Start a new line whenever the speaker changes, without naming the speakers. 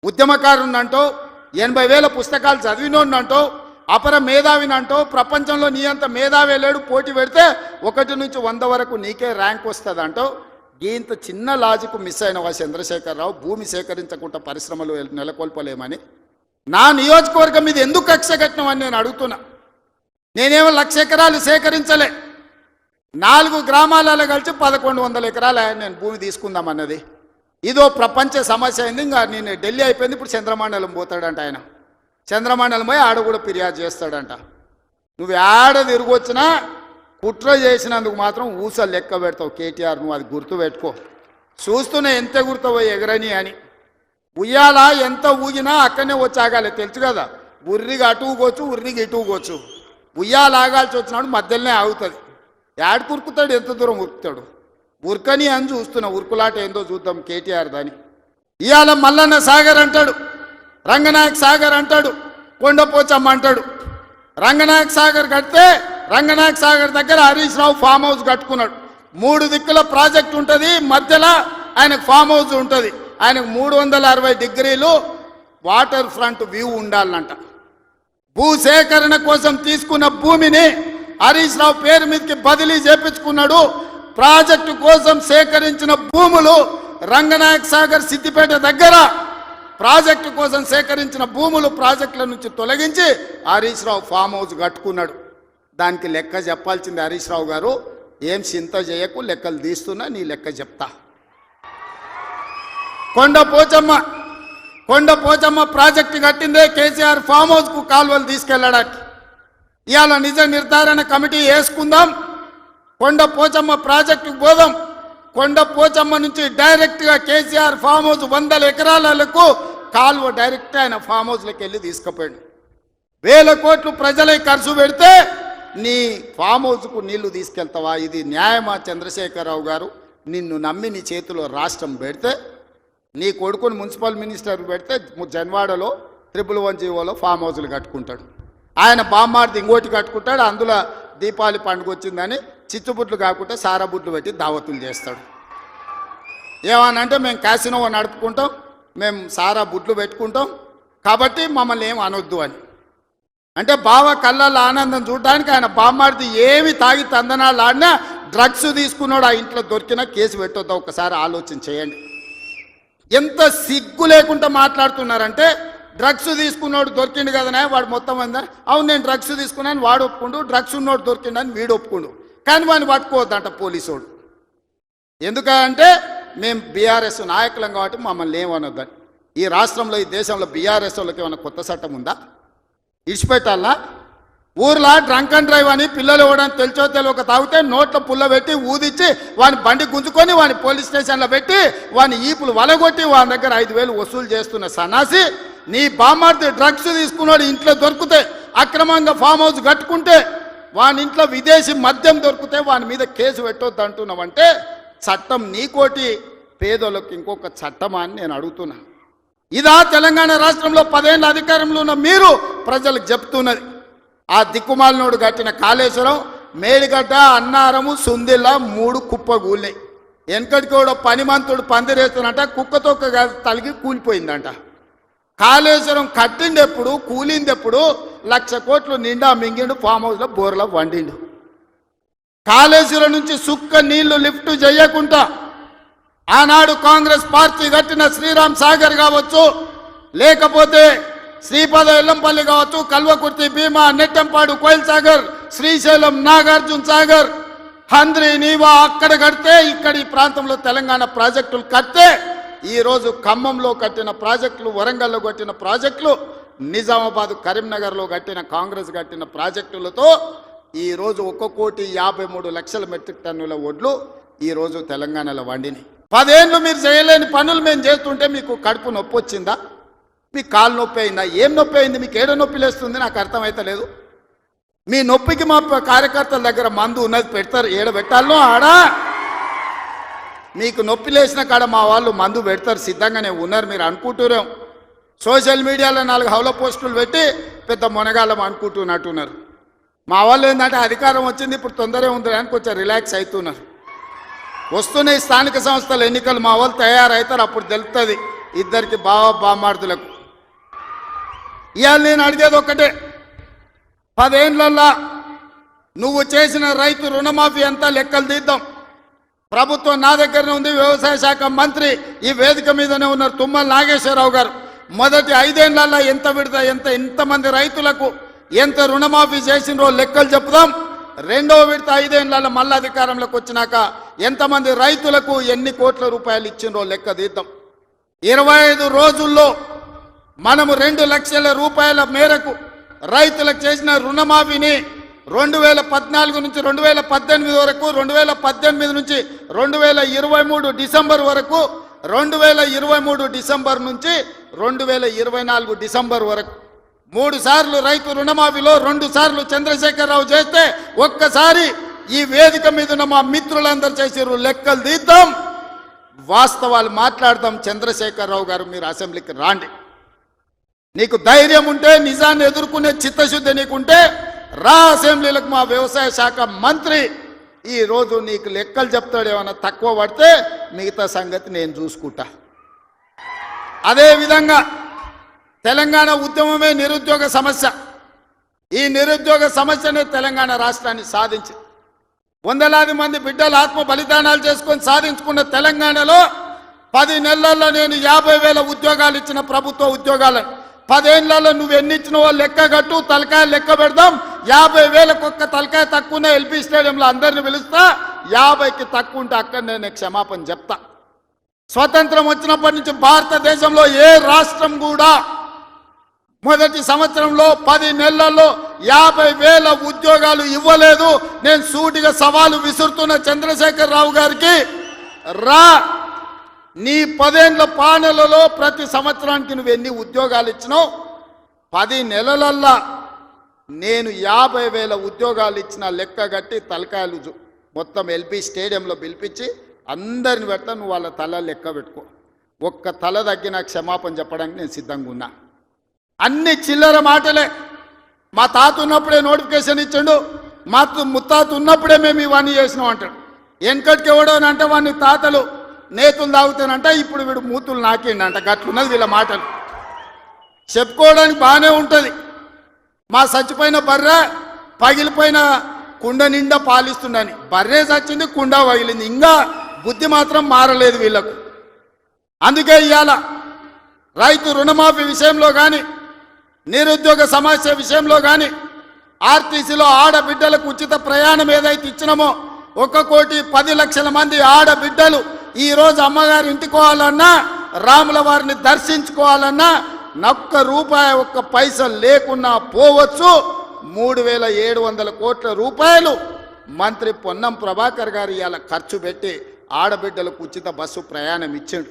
ఉద్యమకారునంటో 80,000 పుస్తకాలు చదివినోన్నంటో అపర మేధావినంటో ప్రపంచంలో నీ అంత మేధావి లేడు పోటీ పెడితే 1 నుంచి 100 వరకు నీకే ర్యాంక్ వస్తుందంటో ఇంత చిన్న లాజిక్ మిస్ అయినవా చంద్రశేఖరరావు? భూమి సేకరించకుండా పరిశ్రమలు నెలకొల్పలేమని నా నియోజకవర్గం మీద ఎందుకు కక్ష కట్టినవని నేను అడుగుతున్నా. నేనేమో 1,00,000 ఎకరాలు సేకరించలే, 4 గ్రామాలలో కలిసి 1,100 ఎకరాలు నేను భూమి తీసుకుందామన్నది. ఇదో ప్రపంచ సమస్య అయింది. ఇంకా నేను ఢిల్లీ అయిపోయింది, ఇప్పుడు చంద్రమండలం పోతాడంట ఆయన. చంద్రమండలం పోయి ఆడ కూడా ఫిర్యాదు చేస్తాడంట. నువ్వు ఆడ తిరిగొచ్చినా కుట్ర చేసినందుకు మాత్రం ఊసలు లెక్క పెడతావు కేటీఆర్. నువ్వు అది గుర్తు పెట్టుకో. చూస్తూనే ఎంత గుర్తువో ఎగరని అని. ఉయ్యాల ఎంత ఊగినా అక్కడనే వచ్చి ఆగాలి, తెలుసు కదా. ఉర్రిగా అటు ఊగొచ్చు, ఉర్రిగా ఇటు ఊగొచ్చు. ఉయ్యాల ఆగాల్సి వచ్చినాడు మధ్యలోనే ఆగుతుంది. యాడ్ కురుకుతాడు, ఎంత దూరం ఉరుకుతాడు. ఉరకని అని చూస్తున్నా. ఉరుకులాట ఏందో చూద్దాం కేటీఆర్ దాని. ఇవాళ మల్లన్న సాగర్ అంటాడు, రంగనాయక్ సాగర్ అంటాడు, కొండపోచమ్మ అంటాడు. రంగనాయక్ సాగర్ కడితే రంగనాయక్ సాగర్ దగ్గర హరీష్ రావు ఫామ్ హౌస్ కట్టుకున్నాడు. 3 దిక్కుల ప్రాజెక్ట్ ఉంటుంది, మధ్యలో ఆయనకు ఫామ్ హౌస్ ఉంటుంది. ఆయనకు 360 డిగ్రీలు వాటర్ ఫ్రంట్ వ్యూ ఉండాలంట. భూసేకరణ కోసం తీసుకున్న భూమిని హరీష్ రావు పేరు మీదకి బదిలీ చేపించుకున్నాడు. ప్రాజెక్టు కోసం సేకరించిన భూములు రంగనాయక్ సాగర్ సిద్దిపేట దగ్గర ప్రాజెక్టు కోసం సేకరించిన భూములు ప్రాజెక్టుల నుంచి తొలగించి హరీష్ రావు ఫామ్ హౌస్ కట్టుకున్నాడు. దానికి లెక్క చెప్పాల్సింది హరీష్ రావు గారు. ఏం చింత చేయకు, లెక్కలు తీస్తున్నా, నీ లెక్క చెప్తా. కొండపోచమ్మ ప్రాజెక్టు కట్టిందే కేసీఆర్ ఫామ్ హౌస్కు కాలువలు తీసుకెళ్ళడానికి. ఇవాళ నిజ నిర్ధారణ కమిటీ వేసుకుందాం, కొండపోచమ్మ ప్రాజెక్టుకు పోదాం. కొండపోచమ్మ నుంచి డైరెక్ట్గా కేసీఆర్ ఫామ్ హౌస్ 100 ఎకరాలకు కాలువ డైరెక్ట్ ఆయన ఫామ్ హౌస్లోకి వెళ్ళి తీసుకుపోయాడు. 1000 కోట్లు ప్రజలై ఖర్చు పెడితే నీ ఫామ్ హౌస్కు నీళ్లు తీసుకెళ్తావా? ఇది న్యాయమా? చంద్రశేఖరరావు గారు, నిన్ను నమ్మి నీ చేతిలో రాష్ట్రం పెడితే, నీ కొడుకుని మున్సిపల్ మినిస్టర్ పెడితే జన్వాడలో 111 జీవోలో ఫామ్ హౌస్లు కట్టుకుంటాడు. ఆయన బామ్మార్ది ఇంకోటి కట్టుకుంటాడు. అందులో దీపావళి పండుగ వచ్చిందని చిచ్చుబుడ్లు కాకుండా సారాబుడ్లు పెట్టి దావతులు చేస్తాడు. ఏమనంటే మేము క్యాసినో నడుపుకుంటాం, మేము సారా బుడ్లు పెట్టుకుంటాం, కాబట్టి మమ్మల్ని ఏం అనొద్దు అని. అంటే బావ కళ్ళల్లో ఆనందం చూడడానికి ఆయన బామ్మార్ది ఏమి తాగి తందనాలు ఆడినా డ్రగ్స్ తీసుకున్నాడు. ఆ ఇంట్లో దొరికినా కేసు పెట్టొద్దా? ఒకసారి ఆలోచన చేయండి. ఎంత సిగ్గు లేకుండా మాట్లాడుతున్నారంటే, డ్రగ్స్ తీసుకున్నాడు దొరికిండు కదనే వాడు మొత్తం అందా. అవును, నేను డ్రగ్స్ తీసుకున్నాను వాడు ఒప్పుకుండు, డ్రగ్స్ ఉన్నోడు దొరికిండని వీడు ఒప్పుకుండు. కానీ వాడిని పట్టుకోవద్దంట పోలీసోడు. ఎందుకంటే మేము బీఆర్ఎస్ నాయకులం కాబట్టి మమ్మల్ని ఏమనొద్దని. ఈ రాష్ట్రంలో, ఈ దేశంలో బీఆర్ఎస్ వాళ్ళకి ఏమైనా కొత్త చట్టం ఉందా? ఇడిచిపెట్టాలా? ఊర్లో డ్రంక్ అండ్ డ్రైవ్ అని పిల్లలు ఇవ్వడానికి తెలిసో తెలియక తాగితే నోట్లో పుల్ల పెట్టి ఊదిచ్చి వాని బండి గుంజుకొని వాని పోలీస్ స్టేషన్లో పెట్టి వాని ఈపులు వలగొట్టి వాని దగ్గర 5,000 వసూలు చేస్తున్న సన్నాసి, నీ బామ్మార్ది డ్రగ్స్ తీసుకున్నాడు ఇంట్లో దొరికితే, అక్రమంగా ఫామ్ హౌస్ కట్టుకుంటే, వాని ఇంట్లో విదేశీ మద్యం దొరికితే వాని మీద కేసు పెట్టొద్దు అంటున్నావంటే చట్టం నీకోటి, పేదోళ్ళకి ఇంకొక చట్టమా అని నేను అడుగుతున్నా. ఇదా తెలంగాణ రాష్ట్రంలో 10 ఏళ్ళ అధికారంలో ఉన్న మీరు ప్రజలకు చెప్తున్నది? ఆ దిక్కుమాలినోడు కట్టిన కాళేశ్వరం, మేడిగడ్డ, అన్నారము, సుందిల్ల 3 కుప్పగూలినాయి. వెనకటికి కూడా పనిమంతుడు పందిరేస్తున్నట్ట కుక్కతో తలిగి కూలిపోయిందంట. కాళేశ్వరం కట్టిండెప్పుడు, కూలిందెప్పుడు? 1,00,000 కోట్లు నిండా మింగిండు, ఫామ్ హౌస్లో బోర్లో వండిండు. కాళేశ్వరం నుంచి సుక్క నీళ్లు లిఫ్ట్ చేయకుండా ఆనాడు కాంగ్రెస్ పార్టీ కట్టిన శ్రీరామ్ సాగర్ కావచ్చు, లేకపోతే శ్రీపద ఎల్లంపల్లి కావచ్చు, కల్వకుర్తి, భీమా, నెట్టంపాడు, కోయిల్ సాగర్, శ్రీశైలం, నాగార్జున సాగర్, హంద్రి, నీవా అక్కడ కడితే, ఇక్కడ ఈ ప్రాంతంలో తెలంగాణ ప్రాజెక్టులు కడితే, ఈరోజు ఖమ్మంలో కట్టిన ప్రాజెక్టులు, వరంగల్లో కట్టిన ప్రాజెక్టులు, నిజామాబాద్, కరీంనగర్లో కట్టిన కాంగ్రెస్ కట్టిన ప్రాజెక్టులతో ఈరోజు 1,53,00,000 మెట్రిక్ టన్నుల వడ్లు ఈరోజు తెలంగాణలో వండినాయి. 10 ఏళ్ళు మీరు చేయలేని పనులు మేము చేస్తుంటే మీకు కడుపు నొప్పి వచ్చిందా? మీకు కాలు నొప్పి అయిందా? ఏం నొప్పి అయింది? మీకు ఏడో నొప్పి లేస్తుంది? నాకు అర్థమైతలేదు. మీ నొప్పికి మా కార్యకర్తల దగ్గర మందు ఉన్నది, పెడతారు. ఏడ పెట్టాలో ఆడ మీకు నొప్పి లేచిన కాడ మా వాళ్ళు మందు పెడతారు, సిద్ధంగానే ఉన్నారు. మీరు అనుకుంటున్నాం సోషల్ మీడియాలో 4 హౌల పోస్టులు పెట్టి పెద్ద మొనగాళ్ళం అనుకుంటున్నట్టున్నారు. మా వాళ్ళు ఏంటంటే అధికారం వచ్చింది ఇప్పుడు తొందరగా ఉంది అని కొంచెం రిలాక్స్ అవుతున్నారు. వస్తున్నాయి స్థానిక సంస్థల ఎన్నికలు, మా వాళ్ళు తయారవుతారు, అప్పుడు తెలుస్తుంది ఇద్దరికి బామార్దులకు. ఇవాళ నేను అడిగేది ఒక్కటే, 10 ఏళ్లల్లా నువ్వు చేసిన రైతు రుణమాఫీ అంతా లెక్కలు తీద్దాం. ప్రభుత్వం నా దగ్గరనే ఉంది, వ్యవసాయ శాఖ మంత్రి ఈ వేదిక మీదనే ఉన్నారు తుమ్మల నాగేశ్వరరావు గారు. మొదటి 5 ఏళ్లల్లా ఎంత విడత, ఎంతమంది రైతులకు ఎంత రుణమాఫీ చేసినో లెక్కలు చెప్పుదాం. రెండవ విడత 5 ఏళ్లలో మళ్ళీ అధికారంలోకి వచ్చినాక ఎంతమంది రైతులకు ఎన్ని కోట్ల రూపాయలు ఇచ్చినో లెక్క తీద్దాం. 25 రోజుల్లో మనము 2 లక్షల రూపాయల మేరకు రైతులకు చేసిన రుణమాఫీని 2014 నుంచి 2018 వరకు, 2018 నుంచి 2023 డిసెంబర్ వరకు, 2023 డిసెంబర్ నుంచి 2024 డిసెంబర్ వరకు 3 సార్లు రైతు రుణమాఫీలో 2 సార్లు చంద్రశేఖరరావు చేస్తే ఒక్కసారి ఈ వేదిక మీద ఉన్న మా మిత్రులందరూ చేసిర్రు. లెక్కలు తీద్దాం, వాస్తవాలు మాట్లాడదాం. చంద్రశేఖరరావు గారు మీరు అసెంబ్లీకి రాండి. నీకు ధైర్యం ఉంటే, నిజాన్ని ఎదుర్కొనే చిత్తశుద్ధి నీకుంటే రా అసెంబ్లీలకు. మా వ్యవసాయ శాఖ మంత్రి ఈరోజు నీకు లెక్కలు చెప్తాడు. ఏమన్నా తక్కువ పడితే మిగతా సంగతి నేను చూసుకుంటా. అదేవిధంగా తెలంగాణ ఉద్యమమే నిరుద్యోగ సమస్య. ఈ నిరుద్యోగ సమస్యనే తెలంగాణ రాష్ట్రాన్ని సాధించి వందలాది మంది బిడ్డలు ఆత్మ బలిదానాలు చేసుకొని సాధించుకున్న తెలంగాణలో 10 నెలల్లో నేను 50,000 ఉద్యోగాలు ఇచ్చిన ప్రభుత్వ ఉద్యోగాలను 10 ఏళ్లలో నువ్వు ఎన్ని ఇచ్చినవో లెక్క కట్టు, తలకాయ లెక్క పెడదాం. 50,000కు ఒక్క తలకాయ తక్కువ ఎల్పీ స్టేడియంలో అందరిని పిలుస్తా. 50కి తక్కువ ఉంటే అక్కడ నేను క్షమాపణ చెప్తా. స్వతంత్రం వచ్చినప్పటి నుంచి భారతదేశంలో ఏ రాష్ట్రం కూడా మొదటి సంవత్సరంలో 10 నెలల్లో 50,000 ఉద్యోగాలు ఇవ్వలేదు. నేను సూటిగా సవాలు విసురుతున్న చంద్రశేఖరరావు గారికి, రా నీ 10 ఏళ్ల పాలనలో ప్రతి సంవత్సరానికి నువ్వు ఎన్ని ఉద్యోగాలు ఇచ్చినావు? 10 నెలలల్లా నేను 50,000 ఉద్యోగాలు ఇచ్చిన లెక్క కట్టి తలకాయలు మొత్తం ఎల్పీ స్టేడియంలో పిలిపించి అందరిని పెడతా. నువ్వు వాళ్ళ తల లెక్క పెట్టుకో. ఒక్క తల తగ్గిన క్షమాపణ చెప్పడానికి నేను సిద్ధంగా ఉన్నా. అన్ని చిల్లర మాటలే. మా తాత ఉన్నప్పుడే నోటిఫికేషన్ ఇచ్చాడు, మా ముత్తాత ఉన్నప్పుడే మేము ఇవన్నీ చేసినాం అంటాడు. వెనకటికి ఎవడోనంటే వాడిని తాతలు నేతులు తాగుతానంట, ఇప్పుడు వీడు మూతులు నాకిండంట. గట్లున్నది వీళ్ళ మాటలు. చెప్పుకోవడానికి బాగానే ఉంటుంది. మా చచ్చిపోయిన బర్రె పగిలిపోయిన కుండ నిండా పాలిస్తుండని. బర్రె చచ్చింది, కుండ పగిలింది. ఇంకా బుద్ధి మాత్రం మారలేదు వీళ్ళకు. అందుకే ఇవాళ రైతు రుణమాఫీ విషయంలో కానీ, నిరుద్యోగ సమస్య విషయంలో కానీ, ఆర్టీసీలో ఆడబిడ్డలకు ఉచిత ప్రయాణం ఏదైతే ఇచ్చినామో 1,10,00,000 మంది ఆడబిడ్డలు ఈరోజు అమ్మగారి ఇంటికోవాలన్నా, రాముల వారిని దర్శించుకోవాలన్నా ఒక్క రూపాయి, ఒక్క పైసా లేకున్నా పోవచ్చు. 3,700 కోట్ల రూపాయలు మంత్రి పొన్నం ప్రభాకర్ గారు ఇవాళ ఖర్చు పెట్టి ఆడబిడ్డలకు ఉచిత బస్సు ప్రయాణం ఇచ్చాడు.